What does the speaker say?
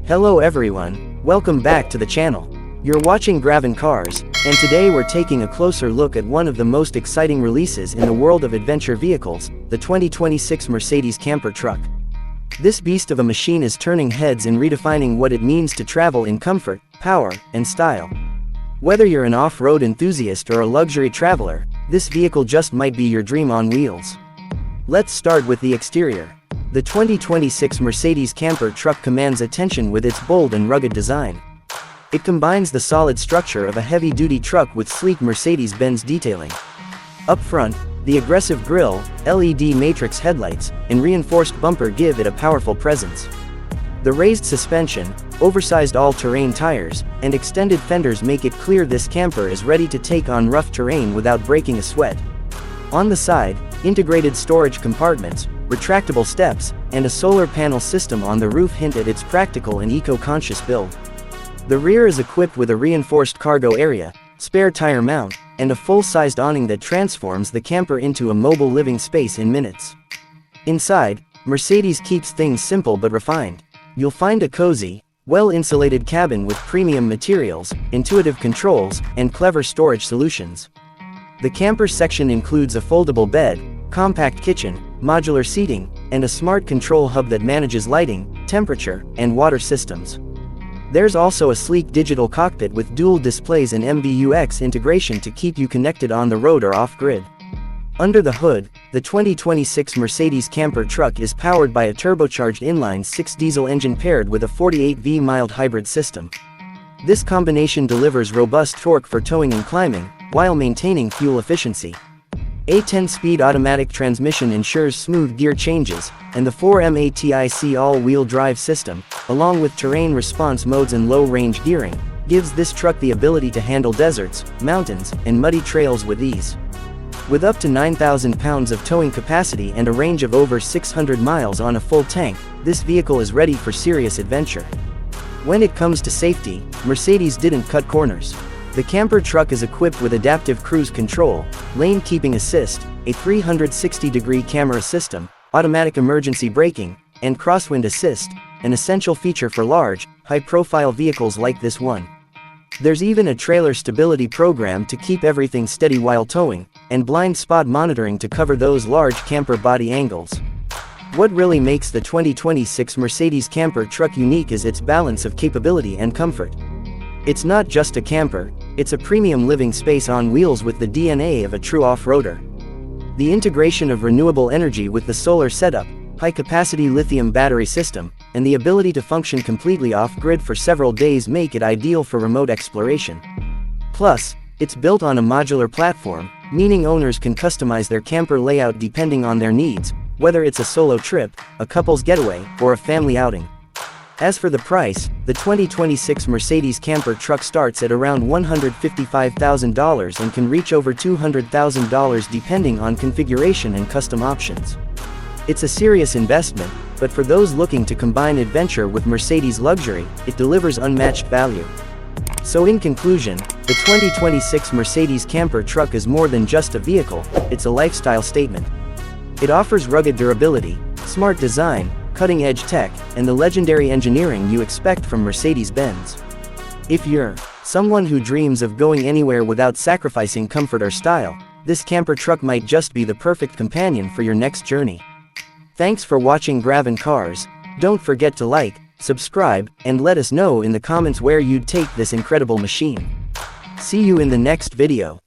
Hello everyone, welcome back to the channel. You're watching Gravon Cars, and today we're taking a closer look at one of the most exciting releases in the world of adventure vehicles, the 2026 Mercedes camper truck. This beast of a machine is turning heads and redefining what it means to travel in comfort, power, and style. Whether you're an off-road enthusiast or a luxury traveler, this vehicle just might be your dream on wheels. Let's start with the exterior. The 2026 Mercedes camper truck commands attention with its bold and rugged design. It combines the solid structure of a heavy-duty truck with sleek Mercedes-Benz detailing. Up front, the aggressive grille, LED matrix headlights, and reinforced bumper give it a powerful presence. The raised suspension, oversized all-terrain tires, and extended fenders make it clear this camper is ready to take on rough terrain without breaking a sweat. On the side, integrated storage compartments, retractable steps, and a solar panel system on the roof hint at its practical and eco-conscious build. The rear is equipped with a reinforced cargo area, spare tire mount, and a full-sized awning that transforms the camper into a mobile living space in minutes. Inside, Mercedes keeps things simple but refined. You'll find a cozy, well-insulated cabin with premium materials, intuitive controls, and clever storage solutions. The camper section includes a foldable bed, compact kitchen, modular seating, and a smart control hub that manages lighting, temperature, and water systems. There's also a sleek digital cockpit with dual displays and MBUX integration to keep you connected on the road or off-grid. Under the hood, the 2026 Mercedes camper truck is powered by a turbocharged inline-six diesel engine paired with a 48V mild hybrid system. This combination delivers robust torque for towing and climbing, while maintaining fuel efficiency. A 10-speed automatic transmission ensures smooth gear changes, and the 4MATIC all-wheel drive system, along with terrain response modes and low-range gearing, gives this truck the ability to handle deserts, mountains, and muddy trails with ease. With up to 9,000 pounds of towing capacity and a range of over 600 miles on a full tank, this vehicle is ready for serious adventure. When it comes to safety, Mercedes didn't cut corners. The camper truck is equipped with adaptive cruise control, lane keeping assist, a 360-degree camera system, automatic emergency braking, and crosswind assist, an essential feature for large, high-profile vehicles like this one. There's even a trailer stability program to keep everything steady while towing, and blind spot monitoring to cover those large camper body angles. What really makes the 2026 Mercedes camper truck unique is its balance of capability and comfort. It's not just a camper, it's a premium living space on wheels with the DNA of a true off-roader. The integration of renewable energy with the solar setup, high-capacity lithium battery system, and the ability to function completely off-grid for several days make it ideal for remote exploration. Plus, it's built on a modular platform, meaning owners can customize their camper layout depending on their needs, whether it's a solo trip, a couple's getaway, or a family outing. As for the price, the 2026 Mercedes camper truck starts at around $155,000 and can reach over $200,000 depending on configuration and custom options. It's a serious investment, but for those looking to combine adventure with Mercedes luxury, it delivers unmatched value. So in conclusion, the 2026 Mercedes camper truck is more than just a vehicle, it's a lifestyle statement. It offers rugged durability, smart design, cutting-edge tech, and the legendary engineering you expect from Mercedes-Benz. If you're someone who dreams of going anywhere without sacrificing comfort or style, this camper truck might just be the perfect companion for your next journey. Thanks for watching Gravon Cars. Don't forget to like, subscribe, and let us know in the comments where you'd take this incredible machine. See you in the next video.